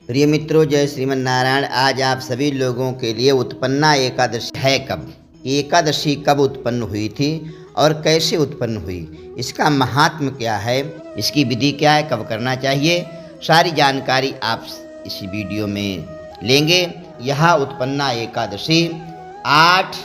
प्रिय मित्रों, जय श्रीमन नारायण। आज आप सभी लोगों के लिए उत्पन्ना एकादशी है कब, ये एकादशी कब उत्पन्न हुई थी और कैसे उत्पन्न हुई, इसका महात्म्य क्या है, इसकी विधि क्या है, कब करना चाहिए, सारी जानकारी आप इस वीडियो में लेंगे। यह उत्पन्ना एकादशी 8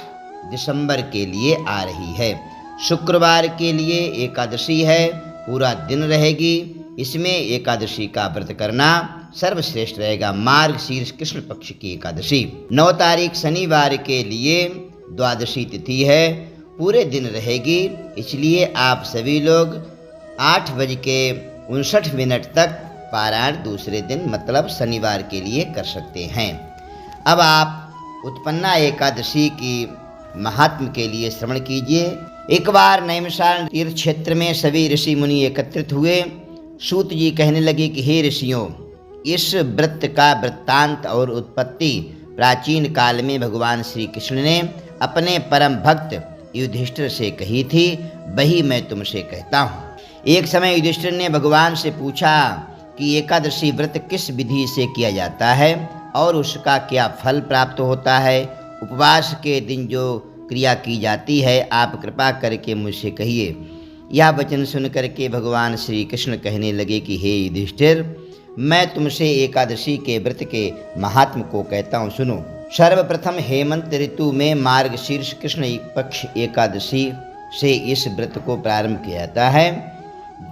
दिसंबर के लिए आ रही है। शुक्रवार के लिए एकादशी है, पूरा दिन रहेगी। इसमें एकादशी का व्रत करना सर्वश्रेष्ठ रहेगा। मार्गशीर्ष कृष्ण पक्ष की एकादशी 9 तारीख शनिवार के लिए द्वादशी तिथि है, पूरे दिन रहेगी। इसलिए आप सभी लोग 8:59 तक पारायण दूसरे दिन मतलब शनिवार के लिए कर सकते हैं। अब आप उत्पन्ना एकादशी की महात्म के लिए श्रवण कीजिए। एक बार नैमिषारण्य तीर्थ क्षेत्र में सभी ऋषि मुनि एकत्रित हुए। सूत जी कहने लगे कि हे ऋषियों, इस व्रत का वृत्तांत और उत्पत्ति प्राचीन काल में भगवान श्री कृष्ण ने अपने परम भक्त युधिष्ठिर से कही थी, वही मैं तुमसे कहता हूँ। एक समय युधिष्ठिर ने भगवान से पूछा कि एकादशी व्रत किस विधि से किया जाता है और उसका क्या फल प्राप्त होता है। उपवास के दिन जो क्रिया की जाती है आप कृपा करके मुझसे कहिए। यह वचन सुन करके भगवान श्री कृष्ण कहने लगे कि हे युधिष्ठिर, मैं तुमसे एकादशी के व्रत के महात्म को कहता हूँ, सुनो। सर्वप्रथम हेमंत ऋतु में मार्गशीर्ष कृष्ण पक्ष एकादशी से इस व्रत को प्रारंभ किया जाता है।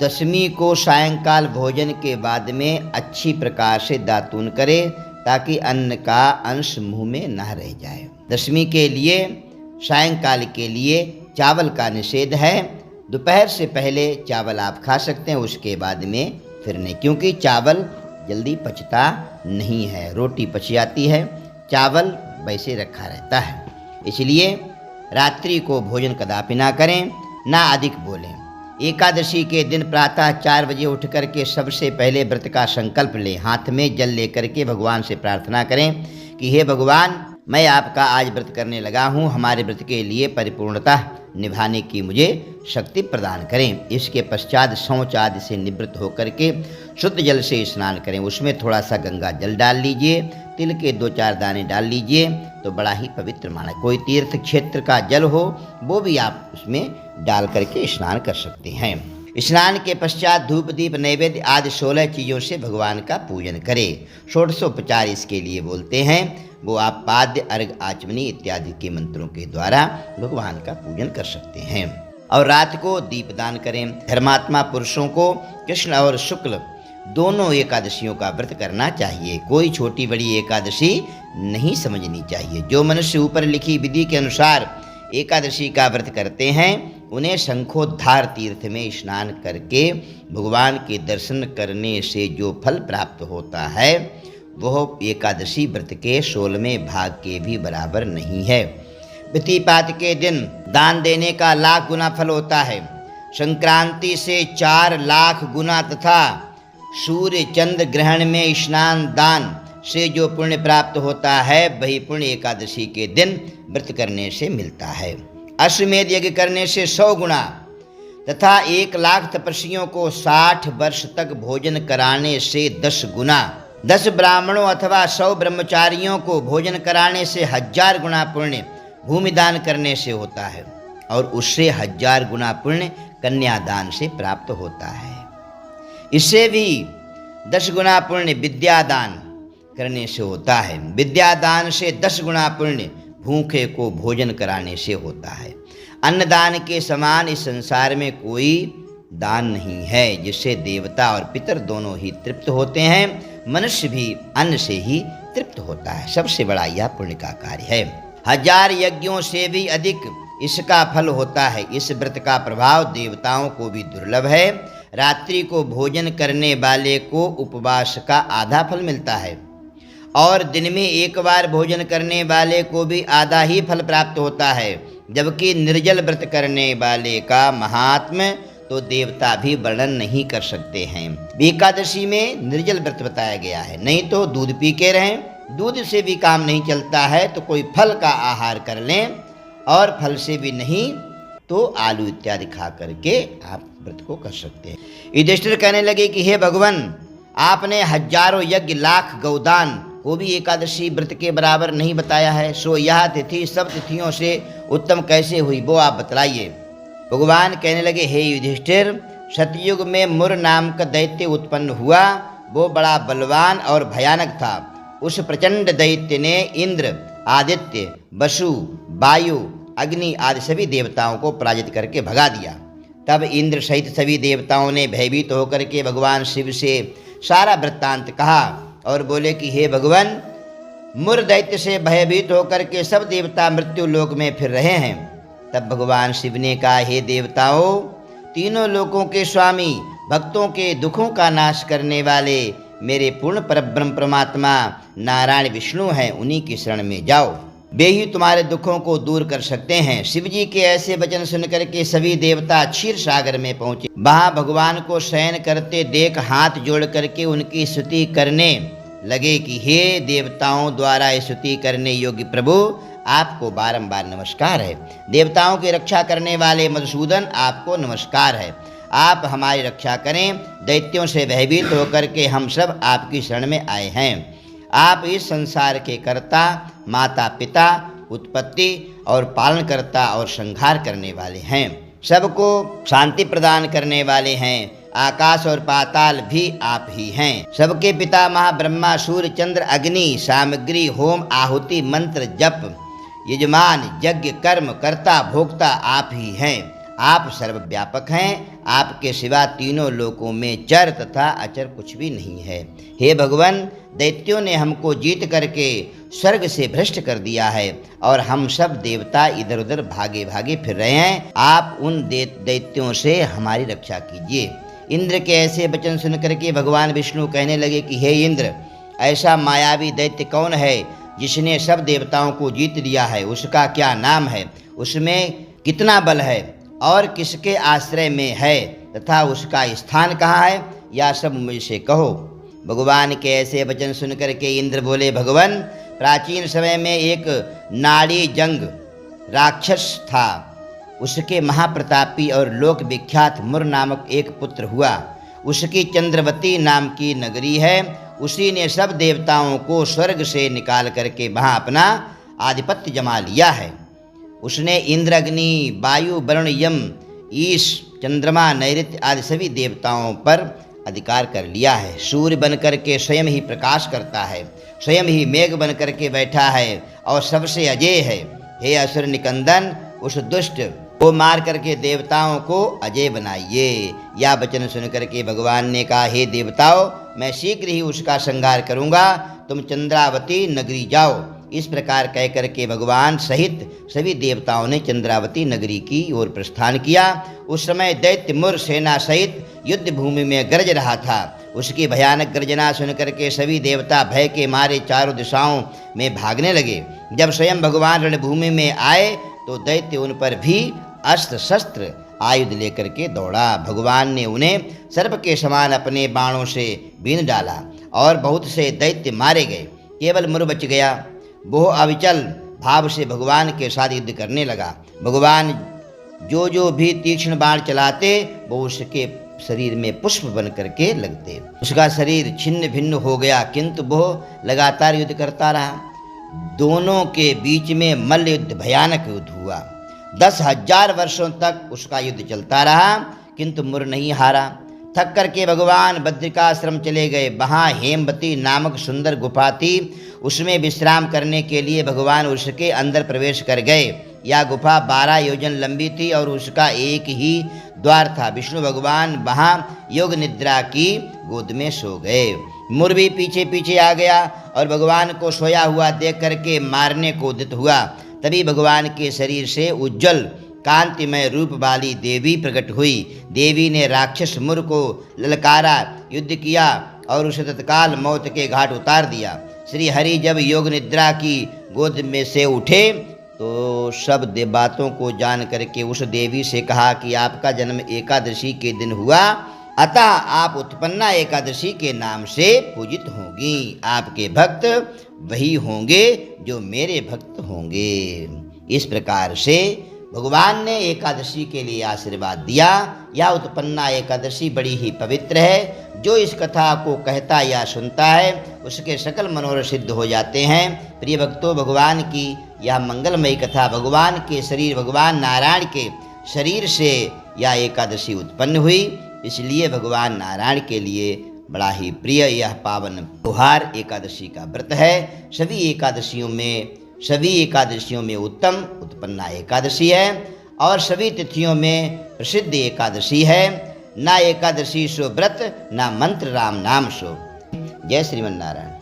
दशमी को सायंकाल भोजन के बाद में अच्छी प्रकार से दातून करे ताकि अन्न का अंश मुंह में न रह जाए। दशमी के लिए सायंकाल के लिए चावल का निषेध है। दोपहर से पहले चावल आप खा सकते हैं, उसके बाद में फिर नहीं, क्योंकि चावल जल्दी पचता नहीं है। रोटी पच जाती है, चावल वैसे रखा रहता है। इसलिए रात्रि को भोजन कदापि ना करें, ना अधिक बोलें। एकादशी के दिन प्रातः 4 बजे उठ करके सबसे पहले व्रत का संकल्प लें। हाथ में जल लेकर के भगवान से प्रार्थना करें कि हे भगवान, मैं आपका आज व्रत करने लगा हूँ, हमारे व्रत के लिए परिपूर्णता निभाने की मुझे शक्ति प्रदान करें। इसके पश्चात शौच आदि से निवृत्त होकर के शुद्ध जल से स्नान करें। उसमें थोड़ा सा गंगा जल डाल लीजिए, तिल के 2-4 दाने डाल लीजिए तो बड़ा ही पवित्र माना। कोई तीर्थ क्षेत्र का जल हो वो भी आप उसमें डाल करके स्नान कर सकते हैं। स्नान के पश्चात धूप दीप नैवेद्य आदि 16 चीज़ों से भगवान का पूजन करें। षोडशोपचार इसके लिए बोलते हैं, वो आप पाद्य अर्घ आचमनी इत्यादि के मंत्रों के द्वारा भगवान का पूजन कर सकते हैं। और रात को दीपदान करें। धर्मात्मा पुरुषों को कृष्ण और शुक्ल दोनों एकादशियों का व्रत करना चाहिए। कोई छोटी बड़ी एकादशी नहीं समझनी चाहिए। जो मनुष्य ऊपर लिखी विधि के अनुसार एकादशी का व्रत करते हैं उन्हें शंखोद्धार तीर्थ में स्नान करके भगवान के दर्शन करने से जो फल प्राप्त होता है वह एकादशी व्रत के 16वें भाग के भी बराबर नहीं है। व्यतिपात के दिन दान देने का 1,00,000 गुना फल होता है। संक्रांति से 4 लाख गुना तथा सूर्य चंद्र ग्रहण में स्नान दान से जो पुण्य प्राप्त होता है वही पुण्य एकादशी के दिन व्रत करने से मिलता है। अश्वमेध यज्ञ करने से 100 गुना तथा 1,00,000 तपस्वियों को 60 वर्ष तक भोजन कराने से 10 गुना, 10 ब्राह्मणों अथवा 100 ब्रह्मचारियों को भोजन कराने से 1000 गुना पुण्य भूमिदान करने से होता है और उससे 1000 गुना पुण्य कन्यादान से प्राप्त होता है। इससे भी 10 गुना पुण्य विद्यादान करने से होता है। विद्यादान से 10 गुना पुण्य भूखे को भोजन कराने से होता है। अन्नदान के समान इस संसार में कोई दान नहीं है जिससे देवता और पितर दोनों ही तृप्त होते हैं। मनुष्य भी अन्न से ही तृप्त होता है। सबसे बड़ा यह पुण्य का कार्य है। 1000 यज्ञों से भी अधिक इसका फल होता है। इस व्रत का प्रभाव देवताओं को भी दुर्लभ है। रात्रि को भोजन करने वाले को उपवास का आधा फल मिलता है और दिन में एक बार भोजन करने वाले को भी आधा ही फल प्राप्त होता है। जबकि निर्जल व्रत करने वाले का महात्म्य तो देवता भी वर्णन नहीं कर सकते हैं। एकादशी में निर्जल व्रत बताया गया है। नहीं तो दूध पी के रहें, दूध से भी काम नहीं चलता है तो कोई फल का आहार कर लें और फल से भी नहीं तो आलू इत्यादि खा करके आप व्रत को कर सकते हैं। युधिष्ठिर कहने लगे कि हे भगवान, आपने हजारों यज्ञ लाख गौदान को भी एकादशी व्रत के बराबर नहीं बताया है, सो यह तिथि सब तिथियों से उत्तम कैसे हुई वो आप बतलाइए। भगवान कहने लगे, हे युधिष्ठिर, सतयुग में मुर नाम का दैत्य उत्पन्न हुआ। वो बड़ा बलवान और भयानक था। उस प्रचंड दैत्य ने इंद्र, आदित्य, वसु, वायु, अग्नि आदि सभी देवताओं को पराजित करके भगा दिया। तब इंद्र सहित सभी देवताओं ने भयभीत होकर के भगवान शिव से सारा वृत्तांत कहा और बोले कि हे भगवान, मुर दैत्य से भयभीत होकर के सब देवता मृत्यु लोक में फिर रहे हैं। तब भगवान शिव ने कहा, हे देवताओं, तीनों लोकों के स्वामी, भक्तों के दुखों का नाश करने वाले मेरे पूर्ण परब्रह्म परमात्मा नारायण विष्णु हैं, उन्हीं की शरण में जाओ, वे ही तुम्हारे दुखों को दूर कर सकते हैं। शिव जी के ऐसे वचन सुनकर के सभी देवता क्षीर सागर में पहुंचे। वहां भगवान को शयन करते देख हाथ जोड़ करके उनकी स्तुति करने लगे कि हे देवताओं द्वारा स्तुति करने योग्य प्रभु, आपको बारंबार नमस्कार है। देवताओं की रक्षा करने वाले मधुसूदन, आपको नमस्कार है। आप हमारी रक्षा करें। दैत्यों से भयभीत होकर के हम सब आपकी शरण में आए हैं। आप इस संसार के कर्ता, माता पिता, उत्पत्ति और पालन करता और संहार करने वाले हैं। सबको शांति प्रदान करने वाले हैं। आकाश और पाताल भी आप ही हैं। सबके पिता महाब्रह्मा, सूर्य, चंद्र, अग्नि, सामग्री, होम, आहुति, मंत्र, जप, यजमान, यज्ञ, कर्म, कर्ता, भोक्ता आप ही हैं। आप सर्वव्यापक हैं। आपके सिवा तीनों लोकों में चर तथा अचर कुछ भी नहीं है। हे भगवान, दैत्यों ने हमको जीत करके स्वर्ग से भ्रष्ट कर दिया है और हम सब देवता इधर उधर भागे भागे फिर रहे हैं। आप उन दैत्यों से हमारी रक्षा कीजिए। इंद्र के ऐसे वचन सुन करके भगवान विष्णु कहने लगे कि हे इंद्र, ऐसा मायावी दैत्य कौन है जिसने सब देवताओं को जीत लिया है? उसका क्या नाम है? उसमें कितना बल है और किसके आश्रय में है तथा उसका स्थान कहाँ है? यह सब मुझसे कहो। भगवान के ऐसे वचन सुनकर के इंद्र बोले, भगवान, प्राचीन समय में एक नाड़ी जंग राक्षस था। उसके महाप्रतापी और लोक विख्यात मुर नामक एक पुत्र हुआ। उसकी चंद्रवती नाम की नगरी है। उसी ने सब देवताओं को स्वर्ग से निकाल करके वहाँ अपना आधिपत्य जमा लिया है। उसने इंद्र, अग्नि, वायु, वरुण, यम, ईश, चंद्रमा, नैऋत्य आदि सभी देवताओं पर अधिकार कर लिया है। सूर्य बनकर के स्वयं ही प्रकाश करता है, स्वयं ही मेघ बनकर के बैठा है और सबसे अजय है। हे असुर निकंदन, उस दुष्ट को मार करके देवताओं को अजय बनाइए। यह वचन सुन करके भगवान ने कहा, हे देवताओं, मैं शीघ्र ही उसका संहार करूंगा। तुम चंद्रावती नगरी जाओ। इस प्रकार कह करके भगवान सहित सभी देवताओं ने चंद्रावती नगरी की ओर प्रस्थान किया। उस समय दैत्य मुर सेना सहित युद्ध भूमि में गरज रहा था। उसकी भयानक गर्जना सुनकर के सभी देवता भय के मारे चारों दिशाओं में भागने लगे। जब स्वयं भगवान रणभूमि में आए तो दैत्य उन पर भी अस्त्र शस्त्र आयुध लेकर के दौड़ा। भगवान ने उन्हें सर्प के समान अपने बाणों से बीन डाला और बहुत से दैत्य मारे गए। केवल मुर बच गया। वो अविचल भाव से भगवान के साथ युद्ध करने लगा। भगवान जो भी तीक्ष्ण बाण चलाते वो उसके शरीर में पुष्प बन करके लगते। उसका शरीर छिन्न भिन्न हो गया, किंतु वो लगातार युद्ध करता रहा। दोनों के बीच में मल्ल युद्ध, भयानक युद्ध हुआ। 10,000 वर्षों तक उसका युद्ध चलता रहा, किंतु मुर नहीं हारा। थक करके भगवान बद्रिकाश्रम चले गए। वहाँ हेमवती नामक सुंदर गुफा थी। उसमें विश्राम करने के लिए भगवान उसके अंदर प्रवेश कर गए। यह गुफा 12 योजन लंबी थी और उसका एक ही द्वार था। विष्णु भगवान वहाँ योग निद्रा की गोद में सो गए। मुर भी पीछे पीछे आ गया और भगवान को सोया हुआ देख करके मारने को उद्यत हुआ। तभी भगवान के शरीर से उज्जवल कांतिमय रूप वाली देवी प्रकट हुई। देवी ने राक्षस मुर को ललकारा, युद्ध किया और उसे तत्काल मौत के घाट उतार दिया। श्री हरि जब योग निद्रा की गोद में से उठे तो सब बातों को जान करके उस देवी से कहा कि आपका जन्म एकादशी के दिन हुआ, अतः आप उत्पन्ना एकादशी के नाम से पूजित होंगी। आपके भक्त वही होंगे जो मेरे भक्त होंगे। इस प्रकार से भगवान ने एकादशी के लिए आशीर्वाद दिया। यह उत्पन्ना एकादशी बड़ी ही पवित्र है। जो इस कथा को कहता या सुनता है उसके सकल मनोरथ सिद्ध हो जाते हैं। प्रिय भक्तों, भगवान की यह मंगलमयी कथा भगवान के शरीर भगवान नारायण के शरीर से यह एकादशी उत्पन्न हुई। इसलिए भगवान नारायण के लिए बड़ा ही प्रिय यह पावन त्योहार एकादशी का व्रत है। सभी एकादशियों में उत्तम उत्पन्ना एकादशी है और सभी तिथियों में प्रसिद्ध एकादशी है। ना एकादशी सो व्रत, ना मंत्र राम नाम सो। जय श्रीमन नारायण।